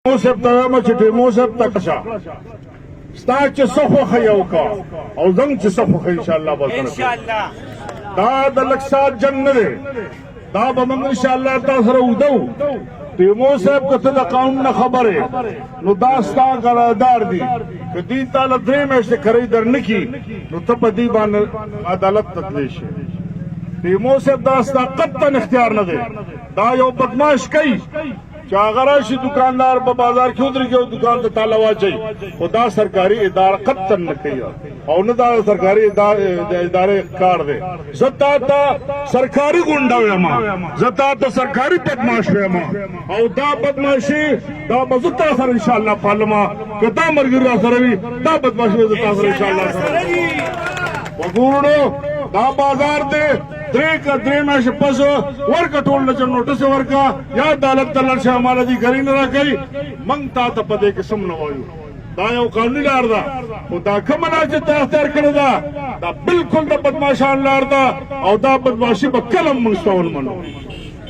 موسب تمام چې موسب تکشا ستا چې صفو خيو کا او زنګ چې صفو خي ان شاء الله به ان شاء الله دا د لکسات جنت دا به موږ ان شاء الله تاسو سره ودو تیمو صاحب کته د قانون خبره نو دا ستا غلادار دي کدی تعالی درې مېشته خرید درنکی نو ته په دې باندې عدالت تدلی شي تیمو صاحب دا ستا قطن اختیار نه دی دا یو بدمعاش کوي چاغراشی دکاندار په بازار کې ودرېږي او دکان ته تالا واچي خدا سرکاري اداره قطن نه کوي او نه دا سرکاري ادارې کار دی زتا ته سرکاري ګونډه وایم زتا ته سرکاري بدمعاش وایم او دا بدمعاشي دا بزتا سره ان شاء الله پالما کدا مرګ سره وي دا بدمعاشي زتا سره ان شاء الله وګورو دا بازار دی درې مېشې پس ورکه ټول نه نوټس ورکا یا عدالت ته لاړ شه امانه دي ګرې نه راکوي موږ تا ته په دې قسم نه وایو دا یو قانوني لار ده خو دا کومه لار چې تا اختیار کړې ده دا بلکل د بدمعاشانو لار ده او دا بدمعاشي به کله موږ سته ونه منو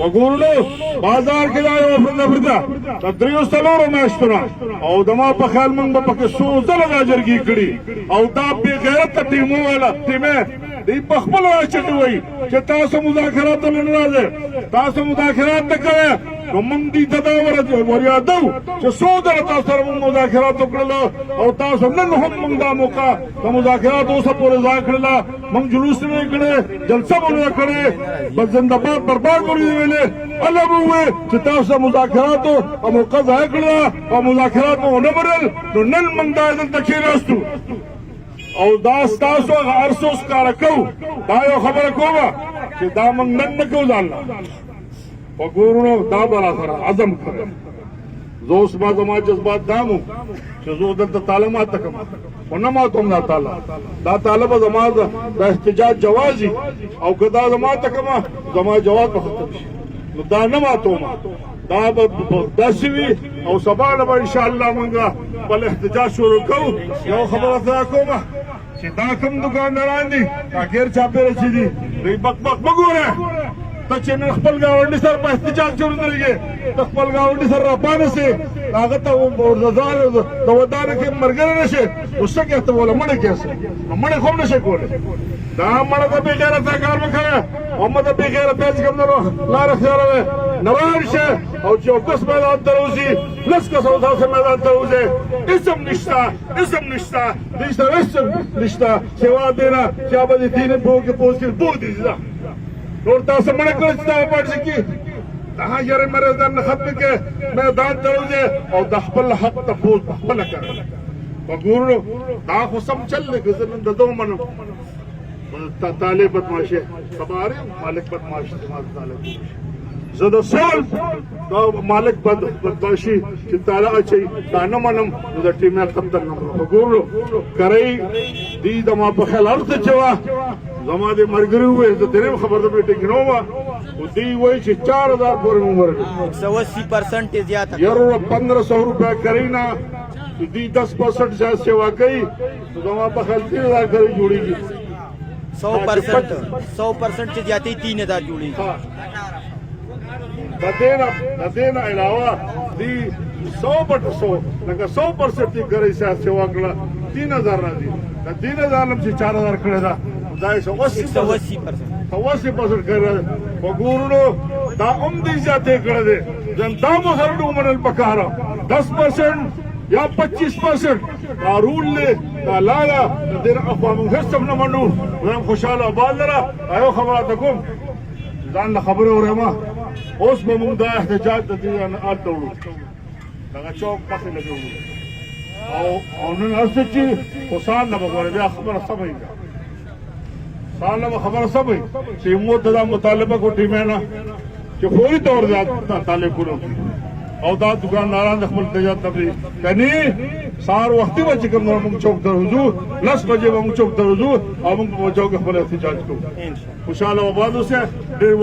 وګورو بازار کې دا یو فرده د دریو څلورو میاشتو او دما په خیال موږ به پکې څو ځله دا جرګې کړي او دا بې غیرته ټیمو والا ټیمې دی په خپل راچټي وای چې تاسو مذاکرات ته نه راځي تاسو مذاکرات نه کوئ نو موږ دې ته دا وريادو چې څو ځله تاسو سره مذاکرات وکړل او تاسو نن هم موږ دا موقع د مذاکرات اوسه پورې ځای کړل موږ جلوس نه کړی جلسه مو کړی بس زنده‌باد برباد کړی ویلې الله مو وې چې تاسو مذاکرات او موقع ځای کړل او مذاکرات مو نه برل نو نن موږ دا دلته کېناستو او دا ستاسو ارسوس کار کو دا یو خبره کومه چې دا موږ نن نه کوو ځان وګورو دا بلا سره عزم کړو زه اوس ما زما جذبات دامو چې زه دلته تعلیمات کوم او نه ماتوم دا تعالی دا طالب زما د احتجاج جوازي او کدا زما ته کومه زما جواز په ختم شي نو دا نه ماتوم دا به داسې وي او سبا نه به ان شاء الله موږ خپل احتجاج شروع کوو یو خبره سره کومه چې دا کوم دکانداران دي اخر چاپېره چې دي دوی بک مه ګوره ته چې نن خپل ګاونډي سره په احتجاج جوړ نه لګې ته خپل ګاونډي سره راپانه سې هغه ته د ودانه کې ملګری نه شي اوس څه کېته وله مړه کېسه نو مړه خو نه شي کولی دا مړه د بې غیرته کار مه کوه محمد د بې غیرته چې کوم لار اختیاروي نه ولاړ شه او چې یو کس میدان ته راوځي لس کس او داسې میدان ته راوځي اسم نشته دوی سره اسم نشته سوا دې نه چې به د دین پوه کې پوس کې پوه دي نور تاسو مړه کړئ چې تا پټ شي دا یاره مره ځان ختم کې میدان ته راوځي او د خپل حق ته پوس خپل کوي وګورو دا خو سم چل لګ زنه د دوه منو طالب بدمعاشي خبره مالک بدمعاشي طالب زه د سوال دا مالک بدمعاشي چې تعالی اچي دا نه منم نو د ټیمه قتل نه وګورو کرای دي د ما په خیال ارته چوا زما دې مرګري وې د دې خبر د میټینګ نو وا او دی وای چې 4000 پورې عمر 180% زیات یارو 1500 روپیا کرینا دی 10% زیات سیوا کوي زما په خیال 3000 کری جوړیږي 100% چې زیاتې 3000 جوړیږي د دې نه علاوه دی 100% لکه 100% دی کری سیوا کړه 3000 راځي د 3000 لم چې 4000 کړه دا دا 180% کړه وګورو دا دې زیاتې کړه دي جنتا مو سره ومنل پکاره 10% یا 25% قارون له لالا د دې اقوام هیڅ نه منو زم خوشاله آباد لره ایو خبره کوم ځان خبره اورم اوس به موږ دا احتجاج د دې نه اړتو دا چوک پخې لګو او نن استه چې حسین نه وګوره بیا خبره سمې ساله خبره سمې چې مو د مطالبه کو ټیمه نه چې فوري تور طالب کړو او دا دکانداران د خپل تجارت تبري کني سار وختي به چې کوم موږ چوک درځو لس بجې به موږ چوک درځو او موږ په چوک خپل احتجاج کوو خوشاله آباد اوسه